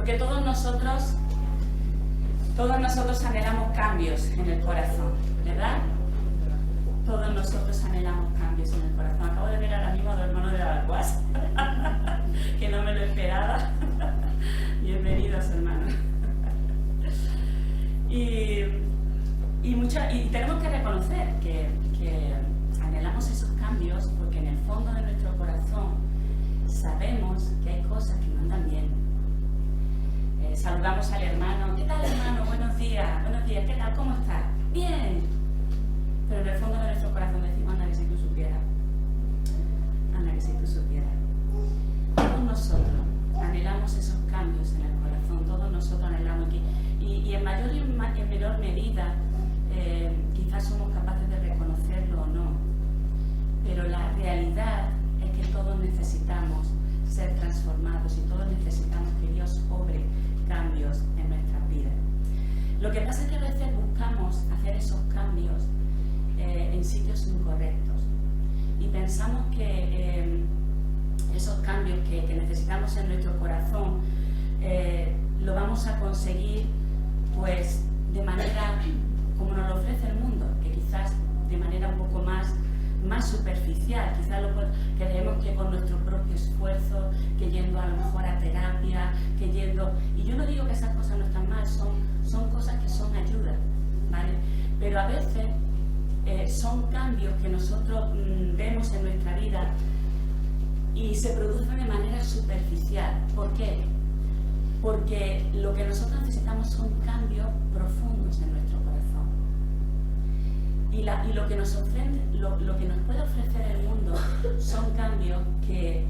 Porque todos nosotros anhelamos cambios en el corazón, ¿verdad? Todos nosotros anhelamos cambios en el corazón. Acabo de ver ahora mismo a los hermanos de la Balcuas, que no me lo esperaba. Bienvenidos, hermanos. Y tenemos que reconocer que anhelamos esos cambios porque en el fondo de nuestro corazón sabemos que hay cosas que no andan bien. Saludamos al hermano. ¿Qué tal, hermano? Buenos días. Buenos días. ¿Qué tal? ¿Cómo estás? Bien. Pero en el fondo de nuestro corazón decimos, anda que si tú supieras. Anda que si tú supieras. Todos nosotros anhelamos esos cambios en el corazón. Todos nosotros anhelamos y en mayor y en menor medida quizás somos capaces de reconocerlo o no. Pero la realidad es que todos necesitamos ser transformados y todos necesitamos que Dios obre cambios en nuestras vidas. Lo que pasa es que a veces buscamos hacer esos cambios en sitios incorrectos y pensamos que esos cambios que necesitamos en nuestro corazón lo vamos a conseguir pues de manera como nos lo ofrece el mundo, que quizás de manera un poco más superficial, quizás creemos que con nuestro propio esfuerzo, que yendo a lo mejor a terapia, y yo no digo que esas cosas no están mal, son cosas que son ayuda, ¿vale? Pero a veces son cambios que nosotros vemos en nuestra vida y se producen de manera superficial. ¿Por qué? Porque lo que nosotros necesitamos son cambios profundos en nuestro corazón. Y lo que nos ofrece, lo que nos puede ofrecer el mundo son cambios que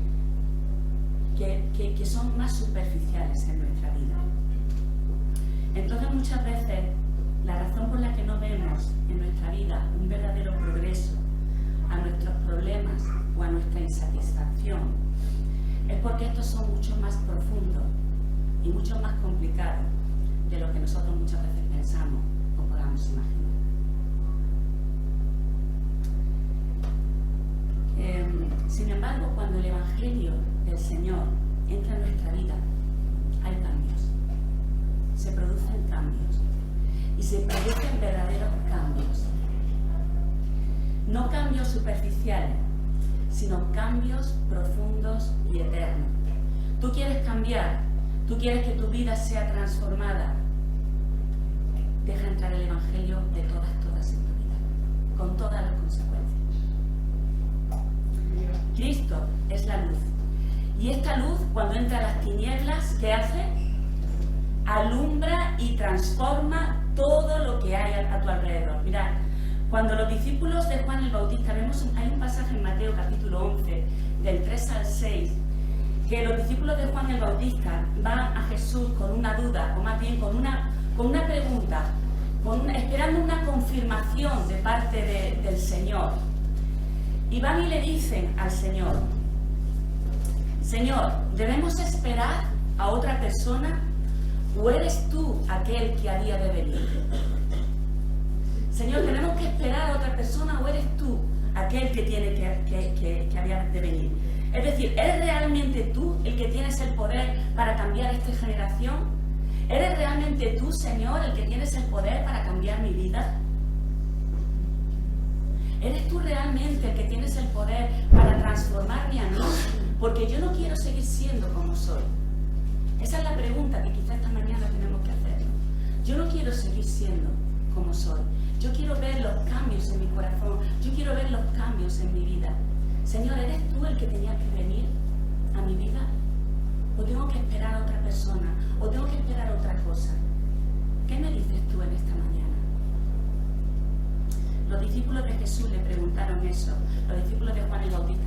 son más superficiales en nuestra vida. Entonces muchas veces la razón por la que no vemos en nuestra vida un verdadero progreso a nuestros problemas o a nuestra insatisfacción es porque estos son mucho más profundos y mucho más complicados de lo que nosotros muchas veces pensamos o podamos imaginar. Sin embargo, cuando el Evangelio del Señor entra en nuestra vida, hay cambios. Se producen cambios. Y se producen verdaderos cambios. No cambios superficiales, sino cambios profundos y eternos. Tú quieres cambiar, tú quieres que tu vida sea transformada. Deja entrar el Evangelio de todas en tu vida, con todas las consecuencias. Cristo es la luz. Y esta luz, cuando entra a las tinieblas, ¿qué hace? Alumbra y transforma todo lo que hay a tu alrededor. Mirad, cuando los discípulos de Juan el Bautista, hay un pasaje en Mateo capítulo 11, del 3 al 6, que los discípulos de Juan el Bautista van a Jesús con una duda, o más bien con una pregunta, esperando una confirmación de parte del Señor. Y van y le dicen al Señor, Señor, ¿debemos esperar a otra persona o eres tú aquel que había de venir? Señor, ¿tenemos que esperar a otra persona o eres tú aquel que tiene que había de venir? Es decir, ¿eres realmente tú el que tienes el poder para cambiar esta generación? ¿Eres realmente tú, Señor, el que tienes el poder para cambiar mi vida? ¿Eres tú realmente el que tienes el poder para transformarme a mí? Porque yo no quiero seguir siendo como soy. Esa es la pregunta que quizá esta mañana tenemos que hacer. Yo no quiero seguir siendo como soy. Yo quiero ver los cambios en mi corazón. Yo quiero ver los cambios en mi vida. Señor, ¿eres tú el que tenía que venir a mi vida? ¿O tengo que esperar a otra persona? ¿O tengo que esperar a otra cosa? ¿Qué me dices tú en esta mañana? Los discípulos de Jesús le preguntaron eso, los discípulos de Juan el Bautista,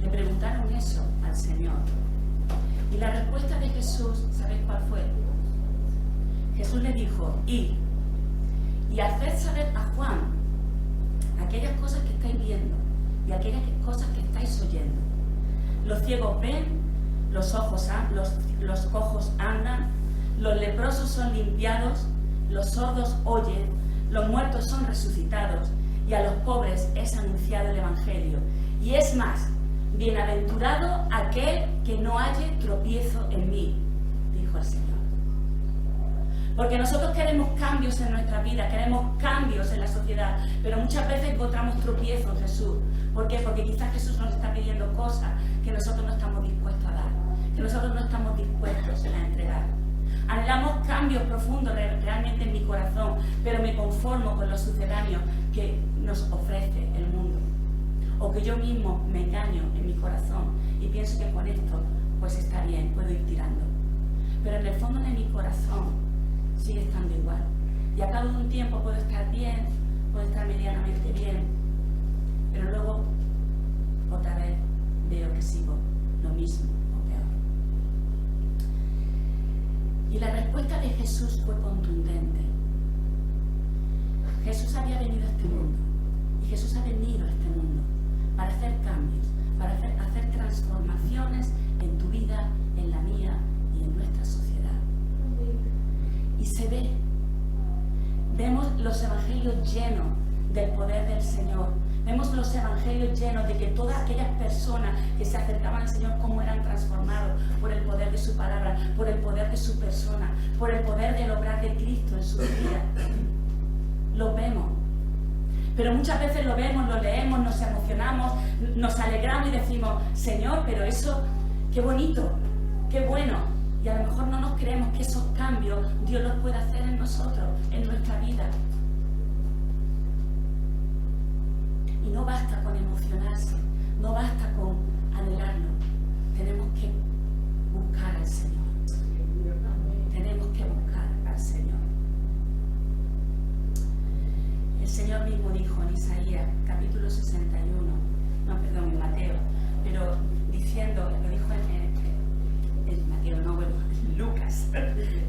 le preguntaron eso al Señor. Y la respuesta de Jesús, ¿sabéis cuál fue? Jesús le dijo, id y haced saber a Juan aquellas cosas que estáis viendo y aquellas cosas que estáis oyendo. Los ciegos ven, los cojos andan, los leprosos son limpiados, los sordos oyen, los muertos son resucitados y a los pobres es anunciado el Evangelio. Y es más, bienaventurado aquel que no halle tropiezo en mí, dijo el Señor. Porque nosotros queremos cambios en nuestra vida, queremos cambios en la sociedad, pero muchas veces encontramos tropiezos en Jesús. ¿Por qué? Porque quizás Jesús nos está pidiendo cosas que nosotros no estamos dispuestos a dar, que nosotros no estamos dispuestos a entregar. Anhelamos cambios profundos realmente en mi corazón, pero me conformo con los sucedáneos que nos ofrece el mundo. O que yo mismo me engaño en mi corazón y pienso que con esto pues está bien, puedo ir tirando. Pero en el fondo de mi corazón sigue estando igual. Y a cabo de un tiempo puedo estar bien, puedo estar medianamente bien, pero luego otra vez veo que sigo lo mismo o peor. Y la respuesta de Jesús fue contundente. Jesús había venido a este mundo, y Jesús ha venido a este mundo para hacer cambios, para hacer transformaciones en tu vida, en la mía y en nuestra sociedad. Y se ve, vemos los evangelios llenos del poder del Señor, vemos los evangelios llenos de que todas aquellas personas que se acercaban al Señor, cómo eran transformados por el poder de su palabra, por el poder de su persona, por el poder del obrar de Cristo en su vida. Lo vemos, pero muchas veces lo vemos, lo leemos, nos emocionamos, nos alegramos y decimos, Señor, pero eso, qué bonito, qué bueno. Y a lo mejor no nos creemos que esos cambios Dios los puede hacer en nosotros, en nuestra vida. Y no basta con emocionarse, no basta con anhelarlo. Tenemos que buscar al Señor. Tenemos que buscar al Señor. El Señor mismo dijo en Isaías, capítulo 61, en Mateo, pero diciendo, lo dijo en Mateo, Lucas,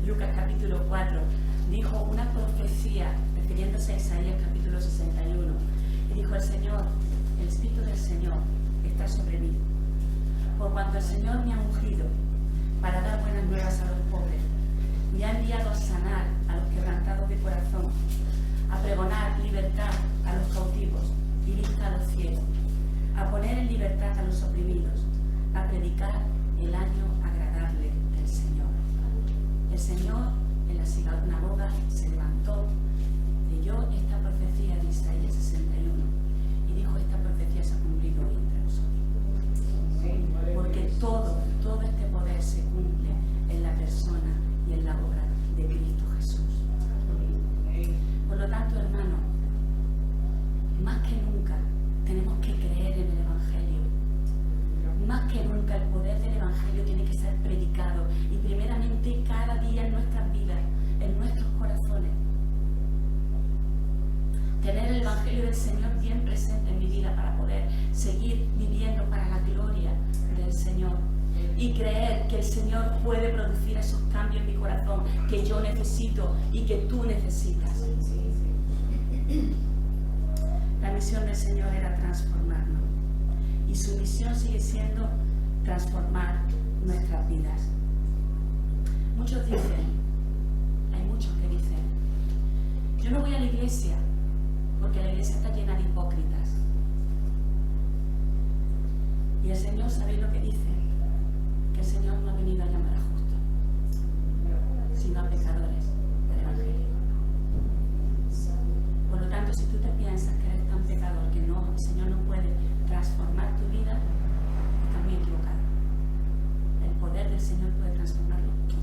Lucas capítulo 4, dijo una profecía refiriéndose a Isaías capítulo 61, y dijo: el Señor, el Espíritu del Señor está sobre mí, por cuanto el Señor me ha ungido para dar buenas nuevas a los pobres, me ha enviado a sanar a los quebrantados de corazón, a pregonar libertad a los cautivos y vista a los ciegos, a poner en libertad a los oprimidos, a predicar el año agradable del Señor. El Señor en la sinagoga se levantó, leyó esta profecía de Isaías 61 y dijo: esta profecía se ha cumplido hoy entre nosotros. Porque todo este poder se cumple en la persona y en la obra de Cristo Jesús. Por lo tanto, hermano, más que nunca tenemos que creer en el Evangelio. Más que nunca el poder del Evangelio tiene que ser predicado, y primeramente cada día en nuestras vidas, en nuestros corazones. Tener el Evangelio del Señor bien presente en mi vida para poder seguir viviendo para la gloria del Señor, y creer que el Señor puede producir esos cambios en mi corazón que yo necesito y que tú necesitas. La misión del Señor era transformarnos, y su misión sigue siendo transformar nuestras vidas. Muchos dicen, hay muchos que dicen: yo no voy a la iglesia porque la iglesia está llena de hipócritas. Y el Señor, ¿sabéis lo que dice? Que el Señor no ha venido a llamar a justos, sino a pecadores del Evangelio. Por lo tanto, si tú te piensas que eres tan pecador que no, el Señor no puede transformar tu vida, estás muy equivocado. El poder del Señor puede transformarlo todo.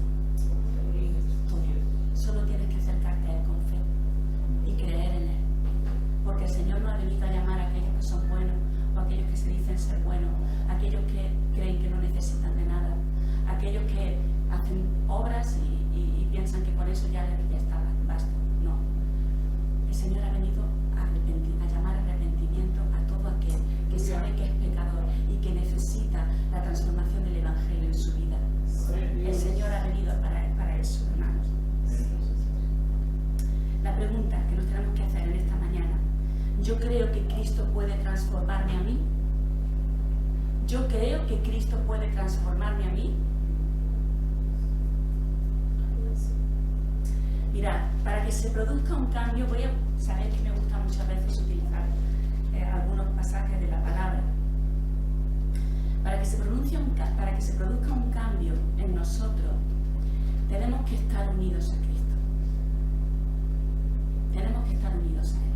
Solo tienes que acercarte a Él con fe y creer en Él. Porque el Señor no ha venido a llamar a aquellos que son buenos, o a aquellos que se dicen ser buenos, a aquellos que creen que no necesitan de nada, a aquellos que hacen obras y piensan que con eso ya está, basta. No. El Señor ha venido a llamar a arrepentimiento a todo aquel que sabe que es pecador y que necesita la transformación del Evangelio en su vida. El Señor ha venido para eso, hermanos. La pregunta que nos tenemos que hacer en esta mañana: ¿yo creo que Cristo puede transformarme a mí? ¿Yo creo que Cristo puede transformarme a mí? Mirad, para que se produzca un cambio, voy a saber que me gusta muchas veces utilizar algunos pasajes de la palabra. Para que se produzca un cambio en nosotros, que estar unidos a Cristo. Tenemos que estar unidos a Él.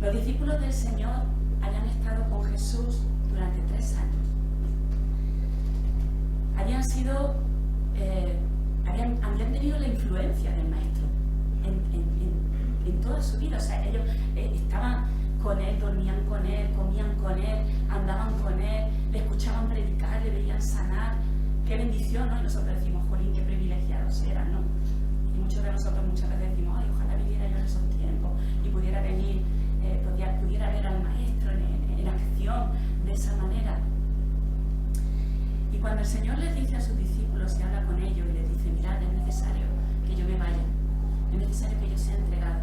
Los discípulos del Señor habían estado con Jesús durante 3 años. Habían tenido la influencia del Maestro en toda su vida. O sea, ellos estaban con Él, dormían con Él, comían con Él, andaban con Él, le escuchaban predicar, le veían sanar. Qué bendición, ¿no? Y nosotros decimos, jolín, qué privilegiados eran, ¿no? Y muchos de nosotros muchas veces decimos, ay, ojalá viviera yo en esos tiempos y pudiera venir, pudiera ver al Maestro en acción de esa manera. Y cuando el Señor les dice a sus discípulos y habla con ellos y les dice, mirad, es necesario que yo me vaya, es necesario que yo sea entregado,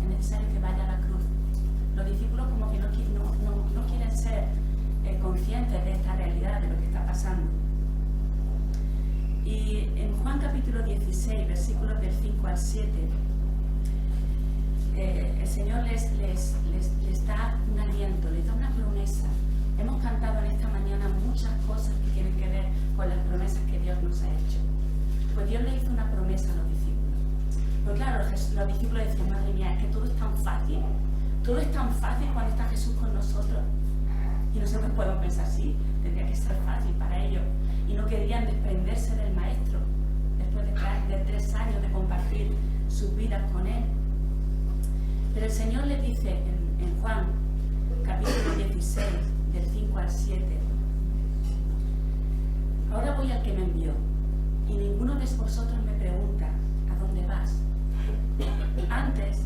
es necesario que vaya a la cruz. Los discípulos como que no quieren ser conscientes de esta realidad, de lo que está pasando. Y en Juan capítulo 16, versículos del 5 al 7, el Señor les da un aliento, les da una promesa. Hemos cantado en esta mañana muchas cosas que tienen que ver con las promesas que Dios nos ha hecho. Pues Dios le hizo una promesa a los discípulos. Pues claro, los discípulos decían, madre mía, es que todo es tan fácil cuando está Jesús con nosotros. Y nosotros podemos pensar, sí, tendría que ser fácil para ellos. Y no querían desprenderse del Maestro después de 3 años de compartir sus vidas con Él. Pero el Señor les dice en Juan capítulo 16, del 5 al 7, ahora voy al que me envió, y ninguno de vosotros me pregunta, ¿a dónde vas? Antes,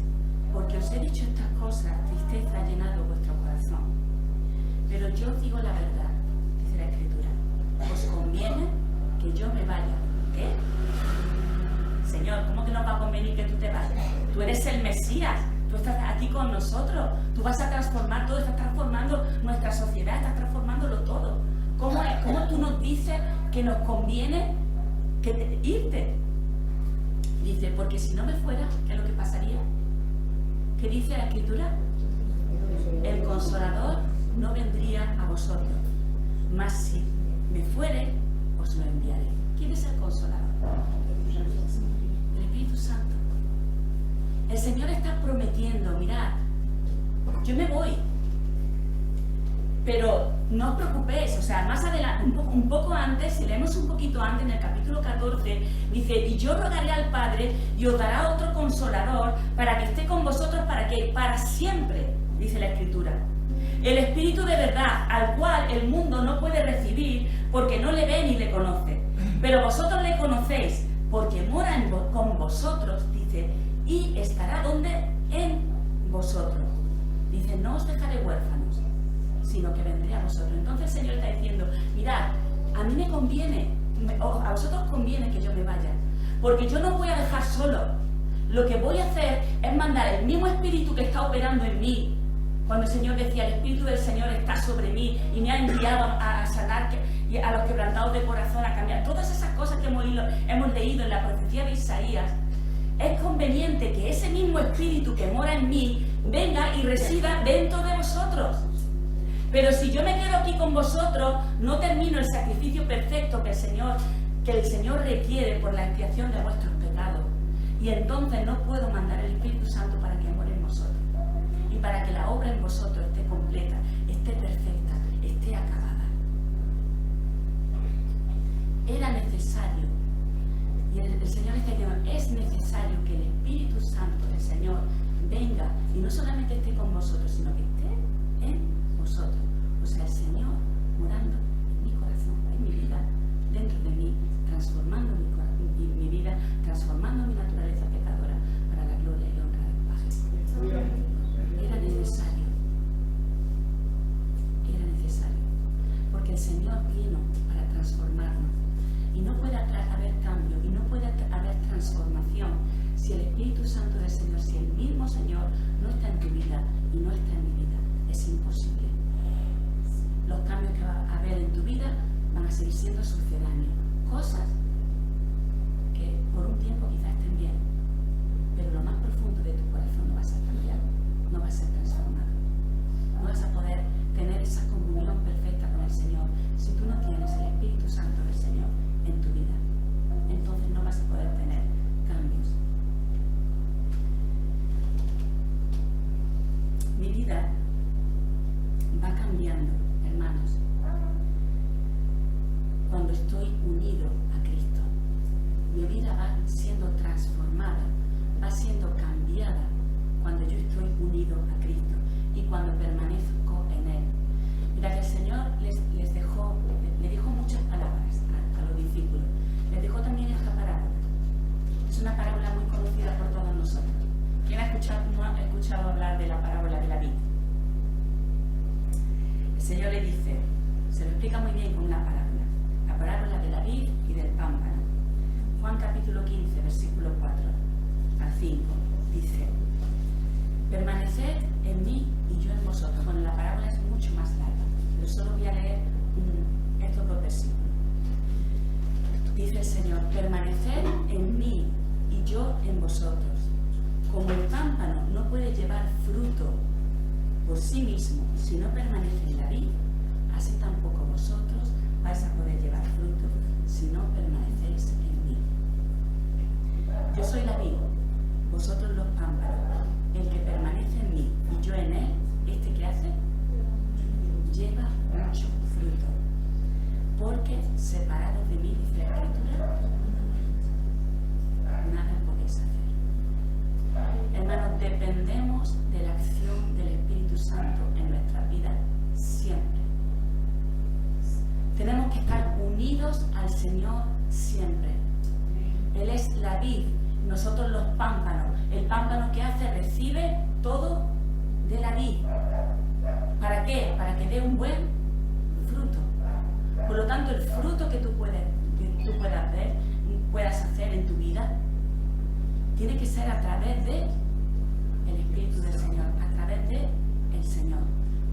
porque os he dicho estas cosas, tristeza ha llenado vuestro corazón. Pero yo os digo la verdad, dice la Escritura, os conviene que yo me vaya. ¿Qué? Señor, ¿cómo que nos va a convenir que tú te vayas? Tú eres el Mesías, tú estás aquí con nosotros, tú vas a transformar todo, estás transformando nuestra sociedad, estás transformándolo todo. ¿Cómo tú nos dices que nos conviene irte? Dice, porque si no me fuera, ¿qué es lo que pasaría? ¿Qué dice la Escritura? El Consolador no vendría a vosotros, mas si me fuere, os lo enviaré. ¿Quién es el Consolador? El Espíritu Santo. El Señor está prometiendo, mirad, yo me voy, pero no os preocupéis, o sea, más adelante, un poco antes, si leemos un poquito antes, en el capítulo 14, dice, y yo rogaré al Padre y os dará otro Consolador para que esté con vosotros, ¿para qué? Para siempre, dice la Escritura. El Espíritu de verdad, al cual el mundo no puede recibir porque no le ve ni le conoce. Pero vosotros le conocéis porque mora con vosotros, dice, y estará ¿dónde? En vosotros. Dice, no os dejaré huérfanos, sino que vendré a vosotros. Entonces el Señor está diciendo, mirad, a mí me conviene, a vosotros conviene que yo me vaya, porque yo no voy a dejar solo. Lo que voy a hacer es mandar el mismo Espíritu que está operando en mí. Cuando el Señor decía, el Espíritu del Señor está sobre mí y me ha enviado a sanar y a los quebrantados de corazón, a cambiar. Todas esas cosas que hemos leído en la profecía de Isaías, es conveniente que ese mismo Espíritu que mora en mí venga y resida dentro de vosotros. Pero si yo me quedo aquí con vosotros, no termino el sacrificio perfecto que el Señor requiere por la expiación de vuestros pecados. Y entonces no puedo mandar el Espíritu Santo para que more en vosotros. Y para que la obra en vosotros esté completa, esté perfecta, esté acabada. Era necesario, y el Señor está diciendo, es necesario que el Espíritu Santo del Señor venga y no solamente esté con vosotros, sino que esté en vosotros. O sea, el Señor morando en mi corazón, en mi vida, dentro de mí, transformando mi vida, transformando mi naturaleza pecadora para la gloria y honra del Padre. Era necesario, porque el Señor vino para transformarnos y no puede haber cambio y no puede haber transformación si el Espíritu Santo del Señor, si el mismo Señor no está en tu vida y no está en mi vida. Es imposible. Los cambios que va a haber en tu vida van a seguir siendo sucedáneos, cosas que por un tiempo quizás estén bien, pero lo más profundo de tu corazón no va a ser cambiado, no va a ser transformado. No vas a poder tener esa comunión perfecta con el Señor si tú no tienes el Espíritu Santo del Señor en tu vida. Entonces estoy unido a Cristo. Mi vida va siendo transformada, va siendo cambiada cuando yo estoy unido a Cristo y cuando permanezco en Él. Mira que el Señor le dijo muchas palabras a los discípulos. Les dejó también esta parábola. Es una parábola muy conocida por todos nosotros. ¿Quién no ha escuchado hablar de la parábola de la vid? El Señor le dice, se lo explica muy bien con una parábola. La parábola de la vid y del pámpano. Juan capítulo 15, versículo 4 al 5, dice: permaneced en mí y yo en vosotros. Bueno, la parábola es mucho más larga, pero solo voy a leer estos dos versículos. Dice el Señor: permaneced en mí y yo en vosotros. Como el pámpano no puede llevar fruto por sí mismo si no permanece en la vid, así tampoco vosotros vais a poder llevar fruto si no permanecéis en mí. Yo soy la vid, vosotros los pámpanos. El que permanece en mí y yo en él, ¿este qué hace? Lleva mucho fruto. Porque separados de mí, dice la Escritura, nada podéis hacer. Hermanos, dependemos de la acción del Espíritu Santo en nuestra vida siempre. Tenemos que estar unidos al Señor siempre. Él es la vid, nosotros los pámpanos. El pámpano que hace, recibe todo de la vid. ¿Para qué? Para que dé un buen fruto. Por lo tanto, el fruto que tú puedas hacer en tu vida, tiene que ser a través de el Espíritu del Señor, a través de el Señor,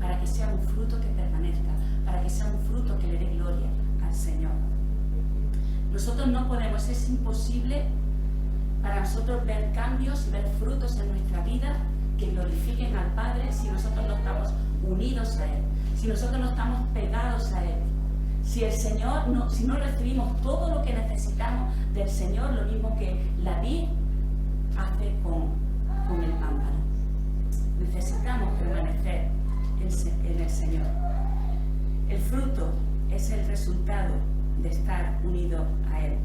para que sea un fruto que permanezca, para que sea un fruto que le dé gloria al Señor. Nosotros no podemos, es imposible para nosotros ver cambios y ver frutos en nuestra vida que glorifiquen al Padre si nosotros no estamos unidos a Él, si nosotros no estamos pegados a Él. Si el Señor si no recibimos todo lo que necesitamos del Señor, lo mismo que la vid hace con el pámpano. Necesitamos permanecer en el Señor. El fruto es el resultado de estar unido a Él.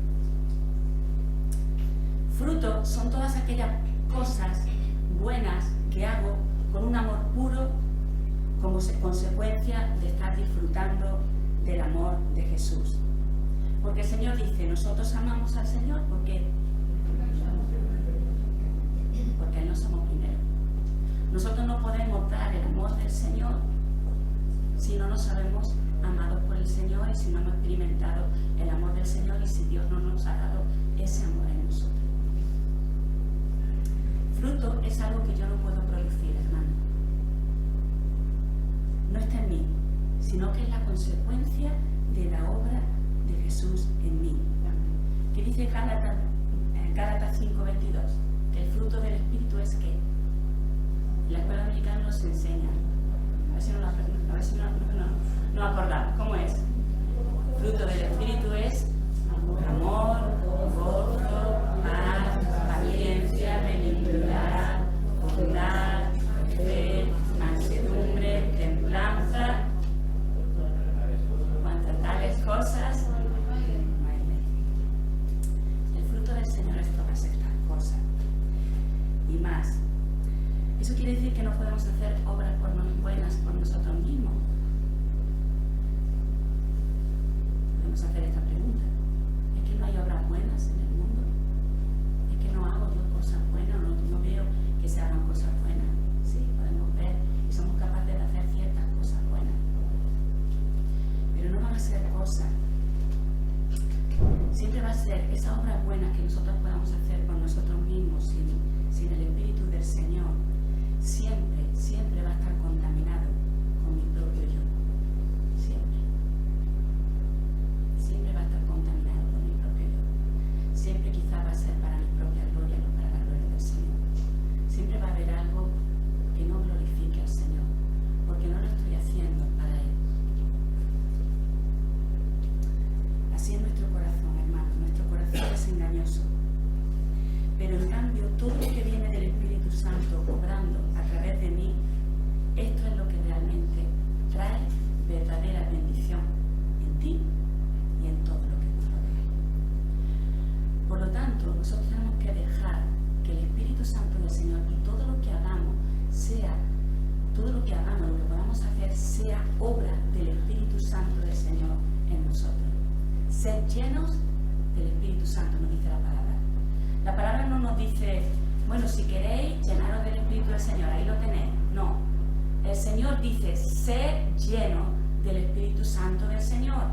Fruto son todas aquellas cosas buenas que hago con un amor puro como consecuencia de estar disfrutando del amor de Jesús. Porque el Señor dice, nosotros amamos al Señor porque Él no somos primero. Nosotros no podemos dar el amor del Señor si no nos sabemos amados por el Señor y si no hemos experimentado el amor del Señor y si Dios no nos ha dado ese amor en nosotros. Fruto es algo que yo no puedo producir, hermano. No está en mí, sino que es la consecuencia de la obra de Jesús en mí. ¿Qué dice Gálatas 5:22? Que el fruto del Espíritu es ¿qué? La escuela americana nos enseña. A ver si no acordamos. ¿Cómo es? Fruto del Espíritu es amor, gozo, paz, paciencia, benignidad, bondad, fe, mansedumbre, templanza. Cuantas tales cosas no hay ley. El fruto del Señor es todas estas cosas y más. Eso quiere decir que no podemos hacer obras buenas por nosotros mismos. Podemos hacer esta pregunta: ¿es que no hay obras buenas en el mundo? ¿Es que no hago yo cosas buenas? ¿No veo que se hagan cosas buenas? Sí, podemos ver y somos capaces de hacer ciertas cosas buenas, pero no van a ser cosas. Siempre va a ser esas obras buenas que nosotros podamos hacer por nosotros mismos sin el Espíritu del Señor. Siempre va a estar contaminado con mi propio yo. Siempre va a estar contaminado con mi propio yo. Siempre quizá va a ser para mi propia gloria, no para la gloria del Señor. Siempre va a haber algo que no glorifique al Señor, porque no lo estoy haciendo para Él. Así es nuestro corazón, hermano. Nuestro corazón es engañoso. Pero en cambio, todo lo que viene del Espíritu Santo obrando a través de mí, esto es lo que realmente trae verdadera bendición en ti y en todo lo tanto, nosotros tenemos que dejar que el Espíritu Santo del Señor y todo lo que hagamos sea, todo lo que hagamos, lo que podamos hacer, sea obra del Espíritu Santo del Señor en nosotros. Ser llenos del Espíritu Santo, nos dice la palabra. La palabra no nos dice, bueno, si queréis, llenaros del Espíritu del Señor, ahí lo tenéis. No. El Señor dice, ser lleno del Espíritu Santo del Señor.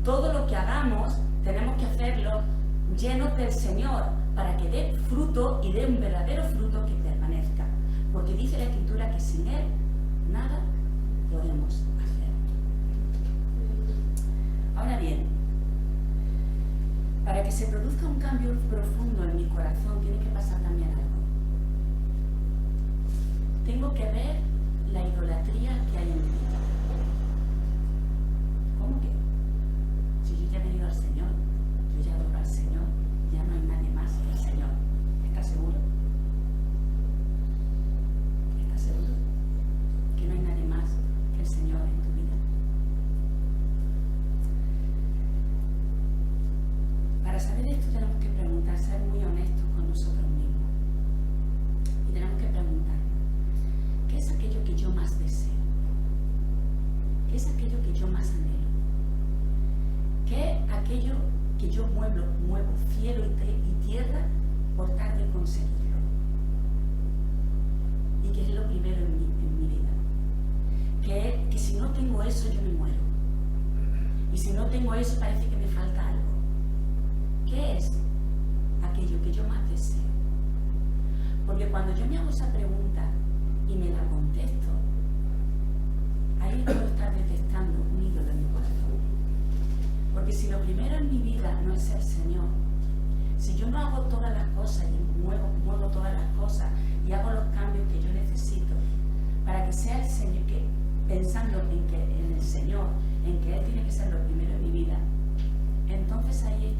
Todo lo que hagamos, tenemos que hacerlo llenos del Señor, para que dé fruto y dé un verdadero fruto que permanezca. Porque dice la Escritura que sin Él nada podemos hacer. Ahora bien, para que se produzca un cambio profundo en mi corazón, tiene que pasar también algo. Tengo que ver la idolatría que hay en mi vida. ¿Cómo que? Si yo ya he venido al Señor, yo ya adoro al Señor, ya no hay nadie más que el Señor. ¿Estás seguro? ¿Estás seguro? Que no hay nadie más que el Señor en tu vida. Para saber esto tenemos que preguntar, ser muy honestos con nosotros mismos. Y tenemos que preguntar, ¿qué es aquello que yo más deseo? ¿Qué es aquello que yo más anhelo? ¿Qué es aquello que yo muevo cielo y tierra por tal de conseguirlo? ¿Y qué es lo primero en mi vida? Que si no tengo eso yo me muero. Y si no tengo eso parece que me falta algo. ¿Qué es aquello que yo más deseo? Porque cuando yo me hago esa pregunta y me la contesto, ahí puedo estar detectando un ídolo en mi corazón. Porque si lo primero en mi vida no es el Señor, si yo no hago todas las cosas y muevo todas las cosas y hago los cambios que yo necesito para que sea el Señor, pensando en el Señor, en que Él tiene que ser lo primero en mi vida, entonces ahí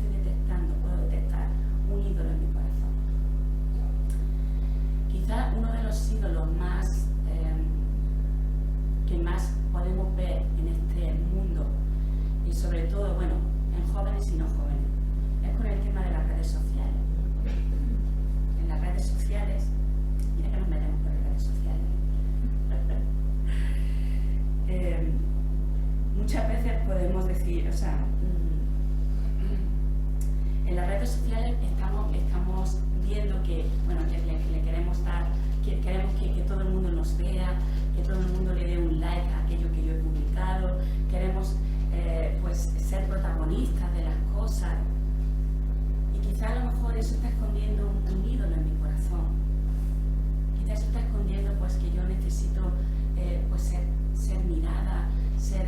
puedo detectar un ídolo en mi corazón. Quizá uno de los ídolos más que más podemos ver en este mundo, y sobre todo, bueno, en jóvenes y no jóvenes, es con el tema de las redes sociales. En las redes sociales, mira que nos metemos por las redes sociales. Muchas veces podemos decir, o sea, en las redes sociales estamos viendo que, bueno, que le queremos dar, que queremos que todo el mundo nos vea, que todo el mundo le dé un like a aquello que yo he publicado, queremos pues ser protagonistas de las cosas. Y quizá a lo mejor eso está escondiendo un ídolo en mi corazón. Quizá eso está escondiendo pues que yo necesito pues ser mirada, ser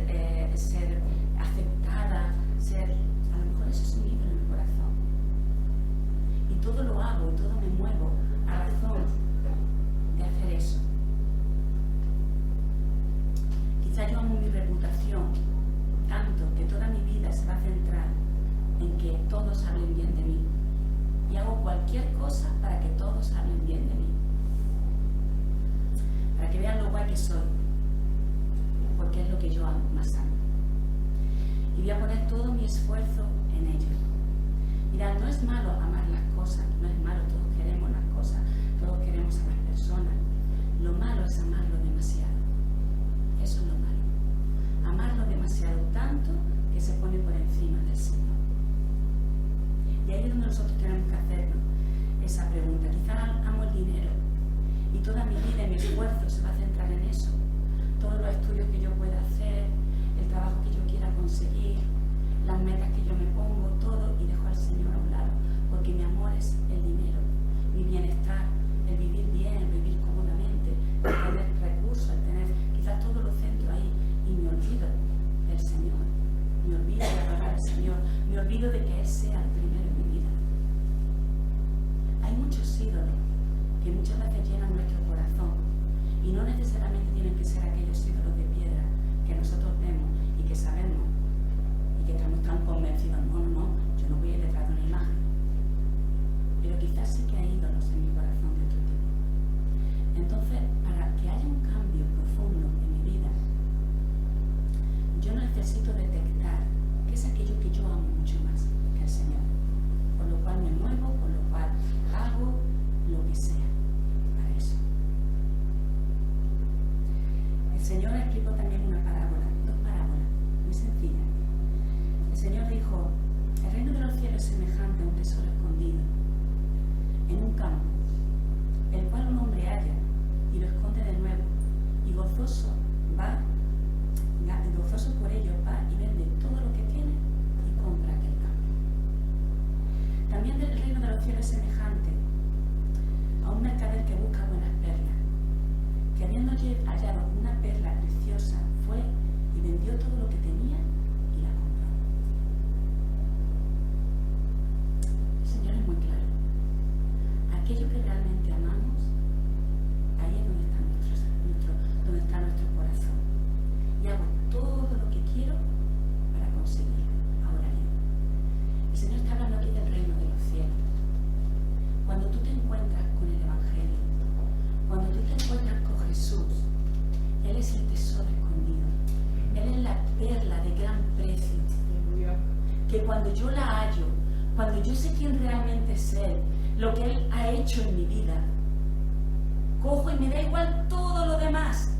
aceptada, a lo mejor eso es un ídolo en mi corazón. Y todo lo hago y todo me muevo a razón de hacer eso. Quizá yo amo mi reputación tanto que toda mi vida se va a centrar en que todos hablen bien de mí. Y hago cualquier cosa para que todos hablen bien de mí. Para que vean lo guay que soy. Porque es lo que yo más amo. Y voy a poner todo mi esfuerzo en ello. Mirad, no es malo amar las cosas, no es malo, todos queremos las cosas, todos queremos a las personas. Lo malo es amarlo demasiado. Eso es lo malo. Amarlo demasiado tanto que se pone por encima del Señor. Y ahí es donde nosotros tenemos que hacernos esa pregunta. Quizá amo el dinero y toda mi vida y mi esfuerzo se va a centrar en eso. Todos los estudios que yo pueda hacer, el trabajo que yo quiera conseguir, las metas que yo me pongo, todo, y dejo al Señor a un lado, porque mi amor es el dinero, mi bienestar, el vivir bien, el vivir cómodamente, el tener recursos, el tener, quizás todo lo centro ahí, y me olvido del Señor, me olvido de adorar al Señor, me olvido de que Él sea el primero en mi vida. Hay muchos ídolos que muchas veces llenan nuestro corazón, y no necesariamente tienen que ser aquellos ídolos de piedra que nosotros vemos y que sabemos y que estamos tan convencidos, no, yo no voy a ir detrás de una imagen. Pero quizás sí que hay ídolos en mi corazón de otro tipo. Entonces, para que haya un cambio profundo en mi vida, yo necesito detectar qué es aquello que yo amo mucho más que el Señor, por lo cual me mejor. El reino de los cielos es semejante a un tesoro escondido en un campo, el cual un hombre halla y lo esconde de nuevo, y gozoso por ello va y vende todo lo que tiene y compra aquel campo. También el reino de los cielos es semejante a un mercader que busca buenas perlas, que habiendo hallado una perla preciosa, fue y vendió todo lo que tenía y la compró. El Señor es muy claro. Aquello que realmente amamos, ahí es donde está nuestro corazón. Y hago todo lo que quiero para conseguirlo. Ahora bien, el Señor está hablando aquí del reino de los cielos. Cuando tú te encuentras con el Evangelio, cuando tú te encuentras con Jesús, Él es el tesoro escondido. Él es la perla de gran precio. Que cuando yo la hallo, cuando yo sé quién realmente es Él, lo que Él ha hecho en mi vida, cojo y me da igual todo lo demás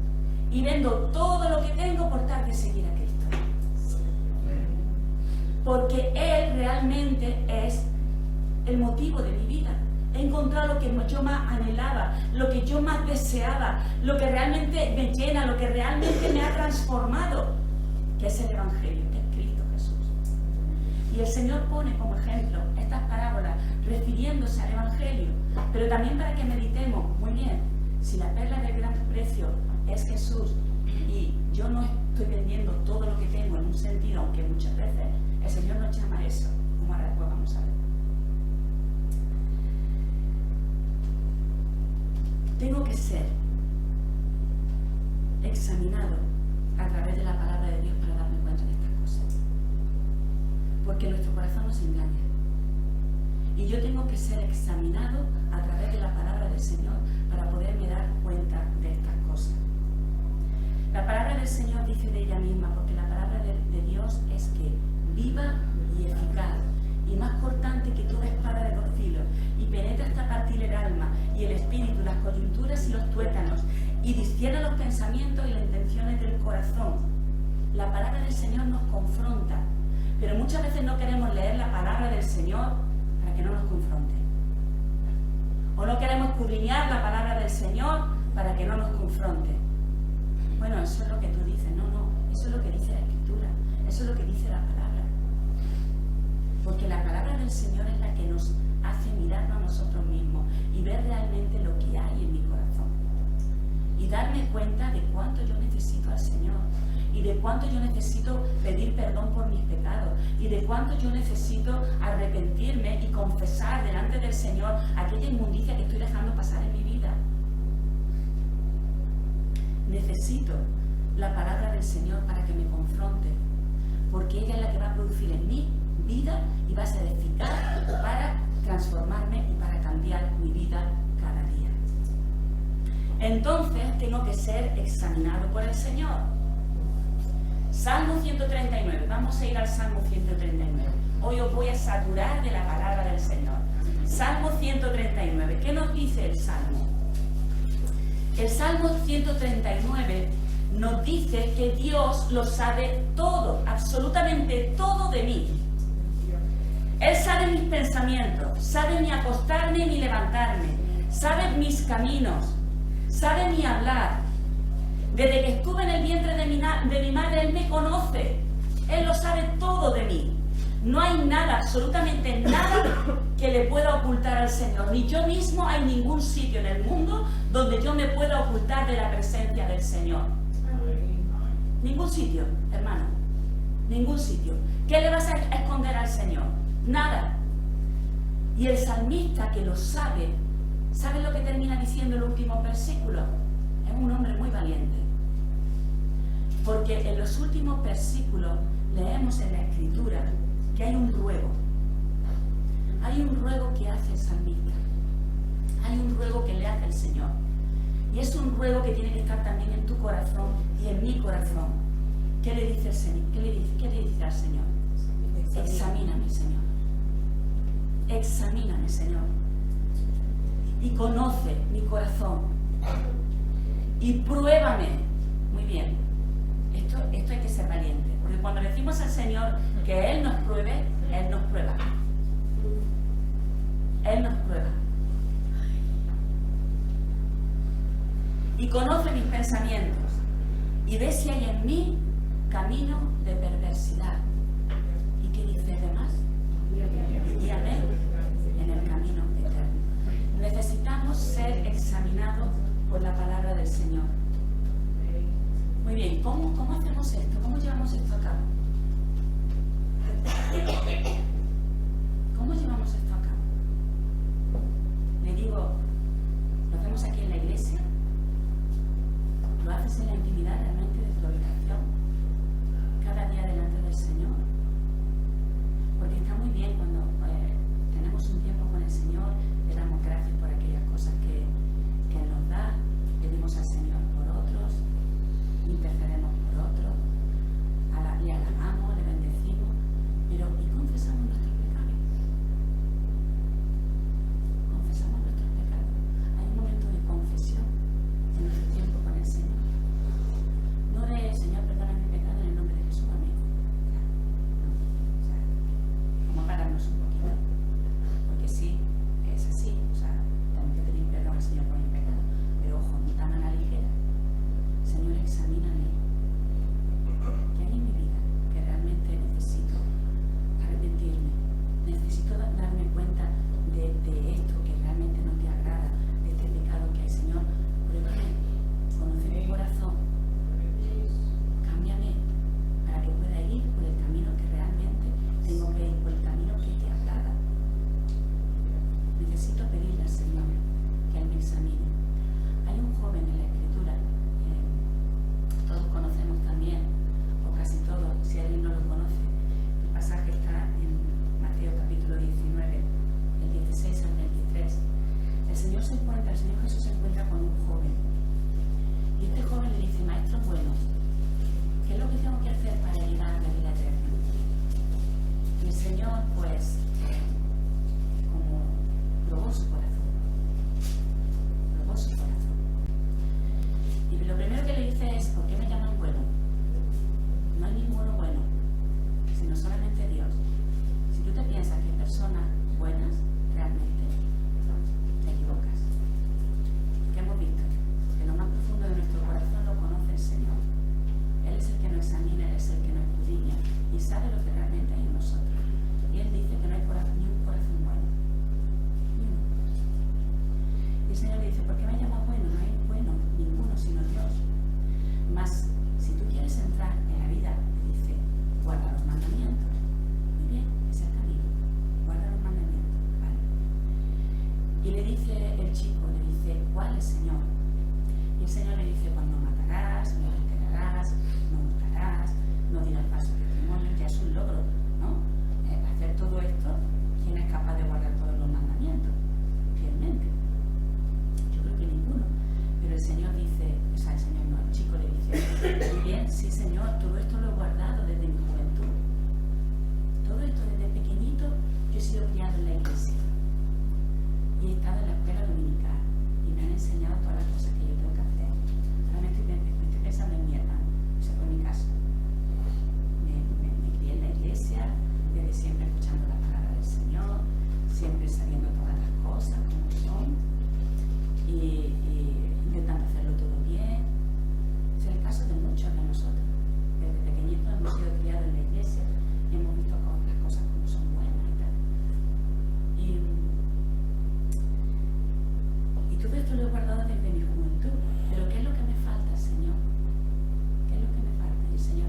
y vendo todo lo que tengo por tal de seguir a Cristo. Porque Él realmente es el motivo de mi vida. He encontrado lo que yo más anhelaba, lo que yo más deseaba, lo que realmente me llena, lo que realmente me ha transformado, que es el Evangelio, que es Cristo Jesús. Y el Señor pone como ejemplo estas parábolas refiriéndose al Evangelio, pero también para que meditemos, muy bien, si la perla de gran precio es Jesús y yo no estoy vendiendo todo lo que tengo en un sentido, aunque muchas veces el Señor nos llama a eso, como ahora después vamos a ver. Tengo que ser examinado a través de la palabra de Dios para darme cuenta de estas cosas. Porque nuestro corazón nos engaña. Y yo tengo que ser examinado a través de la palabra del Señor para poderme dar cuenta de estas cosas. La palabra del Señor dice de ella misma, porque la palabra de Dios es que viva y eficaz, y más cortante que toda espada de 2 filos, y penetra hasta partir el alma y el espíritu, las coyunturas y los tuétanos, y discierne los pensamientos y las intenciones del corazón. La palabra del Señor nos confronta, pero muchas veces no queremos leer la palabra del Señor para que no nos confronte. O no queremos escudriñar la palabra del Señor para que no nos confronte. Bueno, eso es lo que tú dices. No, eso es lo que dice la Escritura. Eso es lo que dice la palabra. Porque la palabra del Señor es la que nos hace mirarnos a nosotros mismos y ver realmente lo que hay en mi corazón. Y darme cuenta de cuánto yo necesito al Señor. Y de cuánto yo necesito pedir perdón por mis pecados. Y de cuánto yo necesito arrepentirme y confesar delante del Señor aquella inmundicia que estoy dejando pasar en mi vida. Necesito la palabra del Señor para que me confronte. Porque ella es la que va a producir en mí vida y va a ser eficaz para transformarme y para cambiar mi vida cada día. Entonces tengo que ser examinado por el Señor. Salmo 139, vamos a ir al Salmo 139. Hoy os voy a saturar de la palabra del Señor. Salmo 139, ¿qué nos dice el Salmo? El Salmo 139 nos dice que Dios lo sabe todo, absolutamente todo de mí. Él sabe mis pensamientos, sabe mi acostarme y mi levantarme, sabe mis caminos, sabe mi hablar. Desde que estuve en el vientre de mi madre, Él me conoce. Él lo sabe todo de mí. No hay nada, absolutamente nada que le pueda ocultar al Señor. Ni yo mismo hay ningún sitio en el mundo donde yo me pueda ocultar de la presencia del Señor. Ningún sitio, hermano. Ningún sitio. ¿Qué le vas a esconder al Señor? Nada. Y el salmista que lo sabe, ¿sabe lo que termina diciendo el último versículo? Es un hombre muy valiente. Porque en los últimos versículos leemos en la Escritura que hay un ruego. Hay un ruego que hace el salmista. Hay un ruego que le hace el Señor. Y es un ruego que tiene que estar también en tu corazón y en mi corazón. ¿Qué le dice el Señor? ¿Qué le dice al Señor? Examíname, Señor. Examíname, Señor. Y conoce mi corazón. Y pruébame. Muy bien. Esto hay que ser valiente. Porque cuando le decimos al Señor que Él nos pruebe, Él nos prueba. Él nos prueba. Y conoce mis pensamientos y ve si hay en mí camino de perversidad. ¿Y qué dice además? Y guíame en el camino eterno. Necesitamos ser examinados por la palabra del Señor. Muy bien, ¿cómo hacemos esto? ¿Cómo llevamos esto a cabo? ¿Cómo llevamos esto a cabo? Le digo, lo hacemos aquí en la iglesia. ¿Lo haces en la intimidad realmente de tu habitación? Cada día delante del Señor. Porque está muy bien cuando tenemos un tiempo con el Señor, le damos gracias por aquellas cosas que Él nos da, pedimos al Señor por otros, intercedemos por otros, le alabamos, le bendecimos, pero ¿y confesamos nuestros pecados? Confesamos nuestros pecados. Hay un momento de confesión en nuestro tiempo con el Señor. No de Señor, perdona mi pecado en el nombre de Jesús, amén. No, o sea, vamos a pararnos un poquito, porque sí, es así, o sea, tengo que pedir perdón al Señor por mi pecado, pero ojo, no tan a la ligera. Señor, examíname. ¿Qué hay en mi vida que realmente necesito arrepentirme? Necesito darme cuenta de esto que realmente no te agrada, de este pecado que hay, Señor. Pruébame, conoce mi corazón, cámbiame para que pueda ir por el camino que realmente tengo que ir, por el camino que te agrada. Necesito pedirle al Señor que Él me examine. Hay un joven en la Escritura, todos conocemos también, o casi todos, si alguien no lo conoce, el pasaje está en Mateo capítulo 19, del 16 al 23. El Señor Jesús se encuentra con un joven, y este joven le dice: Maestro bueno, ¿qué es lo que tengo que hacer para llegar a la vida eterna? Y el Señor, pues, como probó su corazón, y lo primero que le dice es: ¿por qué me llaman bueno? No hay ninguno bueno, sino solamente Dios. Si tú te piensas que hay personas buenas, realmente te equivocas. ¿Qué hemos visto? Que lo más profundo de nuestro corazón lo conoce el Señor. Él es el que nos examina, Él es el que nos escudriña y sabe lo que realmente hay en nosotros. Y Él dice que no hay ni un corazón bueno. Ni uno. Y el Señor le dice: ¿por qué me llamas bueno? No hay bueno ninguno sino Dios. Mas si tú quieres entrar en la vida, le dice: guarda los mandamientos. Muy bien, ese es el camino. Guarda los mandamientos. ¿Vale? Y le dice el chico, le dice: ¿cuál es, Señor? Y el Señor le dice: pues no matarás, no adulterarás, no hurtarás, no dirás falso testimonio. Ya es un logro, ¿no? Hacer todo esto, ¿quién es capaz de guardar todos los mandamientos? Fielmente. Yo creo que ninguno. Pero el Señor dice, o sea, el Señor no, el chico le dice: muy bien, sí Señor, todo esto lo he guardado desde mi juventud. Todo esto desde pequeñito yo he sido criado en la iglesia. Y he estado en la escuela dominical. Y me han enseñado todas las cosas que yo tengo que hacer. Ahora me estoy pensando en mi hermano. Ese fue mi caso. Me crié en la iglesia, desde siempre escuchando la palabra del Señor, siempre sabiendo todas las cosas como son. Y intentando hacerlo todo bien. Ese es el caso de muchos de nosotros. Desde pequeñitos hemos sido criados en la iglesia y hemos visto las cosas como son buenas y tal. Y todo esto lo he guardado desde mi juventud. Pero ¿qué es lo que me falta, Señor? ¿Qué es lo que me falta? Y el Señor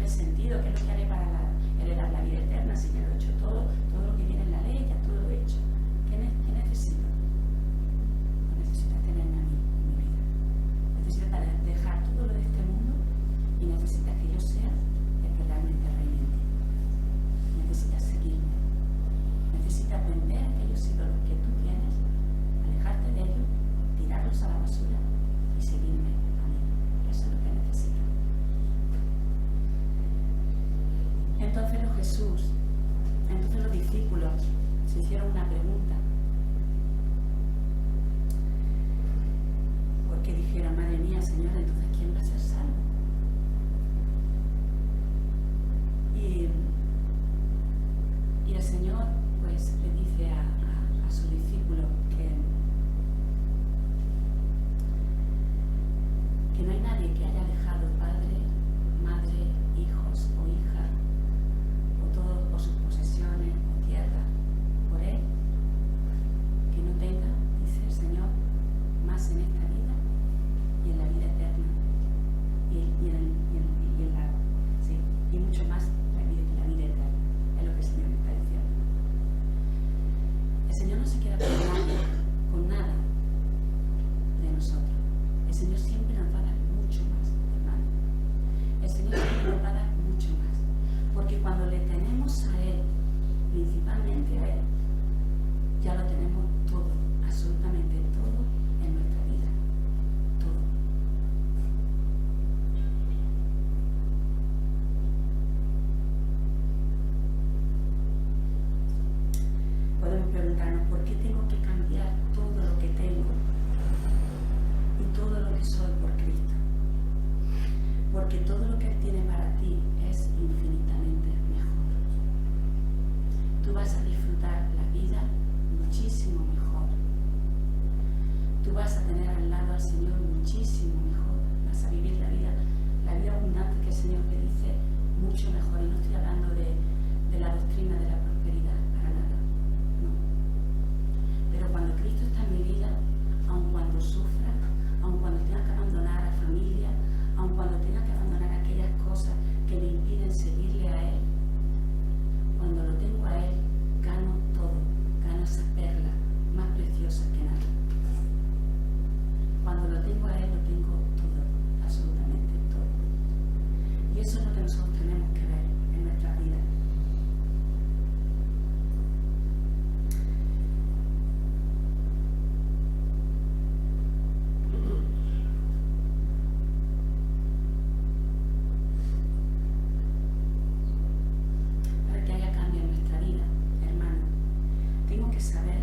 tiene sentido, ¿qué es lo que haré para heredar la vida eterna si ya lo he hecho todo lo que viene en la ley, ya todo lo he hecho? ¿Qué necesito? Pues necesitas tenerme a mí en mi vida. Necesitas dejar todo lo de este mundo y necesitas que yo sea el que realmente reine en ti. Necesitas seguirme. Necesitas vender aquellos ídolos que tú tienes, alejarte de ellos, tirarlos a la basura y seguirme a mí. Eso es lo que necesitas. Entonces los discípulos se hicieron una pregunta. Porque dijeron, madre mía, Señor, entonces ¿quién va a ser salvo? Y el Señor pues le dice a sus discípulos que no hay nadie que haya dejado padre, madre, hijos o hijas, o sus posesiones, o tierra, por Él, que no tenga, dice el Señor, más en esta vida y en la vida eterna, y mucho más la vida eterna, es lo que el Señor me está diciendo. El Señor no se queda con nada de nosotros. El Señor siempre nos va a dar mucho más, hermano. El Señor siempre nos va a dar mucho más. Porque cuando le tenemos a Él, principalmente a Él, ya lo tenemos todo, absolutamente todo en nuestra vida. Todo. Podemos preguntarnos, ¿por qué tengo que cambiar todo lo que tengo y todo lo que soy por Cristo? Porque todo lo que Él tiene para ti es infinitamente mejor. Tú vas a disfrutar la vida muchísimo mejor. Tú vas a tener al lado al Señor muchísimo mejor. Vas a vivir la vida abundante que el Señor te dice mucho mejor. Y no estoy hablando de la doctrina de la prosperidad, para nada. No. Pero cuando Cristo está en mi vida, aun cuando sufra, aun cuando tenga que abandonar a familia, aun cuando tenga que abandonar aquellas cosas que me impiden seguirle a Él, cuando lo tengo a Él, gano todo, gano esa perla más preciosa que nada. Cuando lo tengo a Él, lo tengo todo, absolutamente todo. Y eso es lo que nosotros tenemos que ver en nuestra vida. Para que haya cambio en nuestra vida, hermano, tengo que saber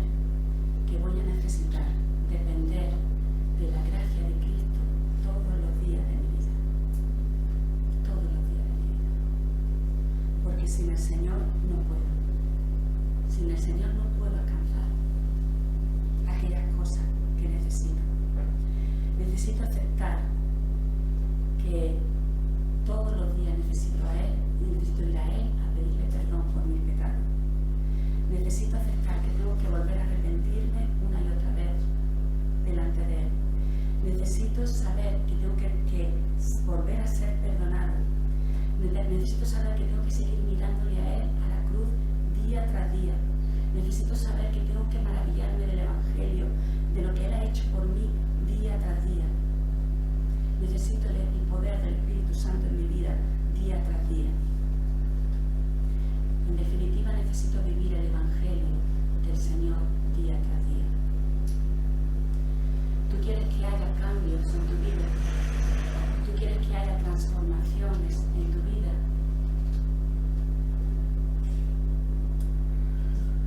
que voy a necesitar depender de la gracia de Cristo todos los días de mi vida. Todos los días de mi vida. Porque sin el Señor no puedo. Sin el Señor no puedo alcanzar aquellas cosas que necesito. Necesito aceptar que todos los días necesito a Él y necesito ir a Él a pedirle perdón por mis pecados. Necesito aceptar que tengo que volver a arrepentirme una y otra vez delante de Él. Necesito saber que tengo que volver a ser perdonado. Necesito saber que tengo que seguir mirándole a Él a la cruz día tras día. Necesito saber que tengo que maravillarme del Evangelio, de lo que Él ha hecho por mí día tras día. Necesito el poder del Espíritu Santo en mi vida día tras día. En definitiva, necesito vivir el Evangelio del Señor día tras día. Tú quieres que haya cambios en tu vida. Tú quieres que haya transformaciones en tu vida.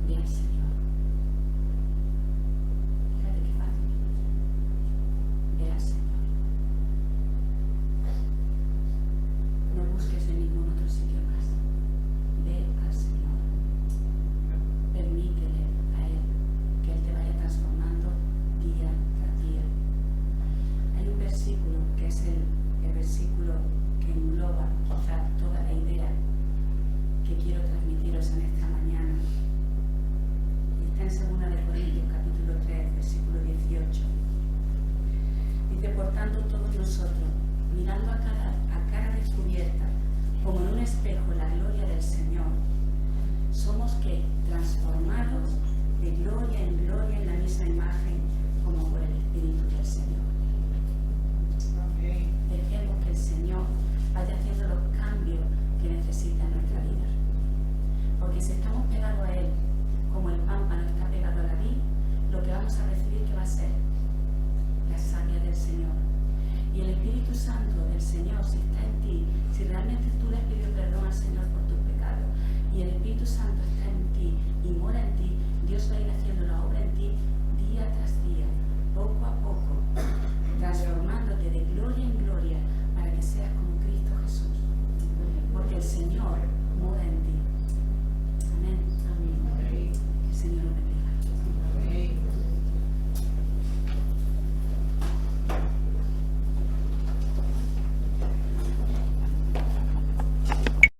Ve al Señor. Fíjate qué fácil. Ve al Señor. No busques en ningún otro sitio más. Ve al Señor. Permítele a Él que Él te vaya transformando día tras día. Hay un versículo que es el versículo que engloba quizá toda la idea que quiero transmitiros en esta mañana. Y está en 2 Corintios capítulo 3, versículo 18. Dice, por tanto, todos nosotros, mirando a cara descubierta como en un espejo la gloria del Señor, somos que transformados de gloria en gloria en la misma imagen como por el Espíritu del Señor. Dejemos que el Señor vaya haciendo los cambios que necesita en nuestra vida. Porque si estamos pegados a Él, como el pámpano está pegado a la vid, lo que vamos a recibir, ¿qué va a ser? La savia del Señor. Y el Espíritu Santo del Señor, si está en ti, si realmente tú le has pedido perdón al Señor por tus pecados, y el Espíritu Santo está en ti y mora en ti, Dios va a ir haciendo la obra en ti día tras día, poco a poco,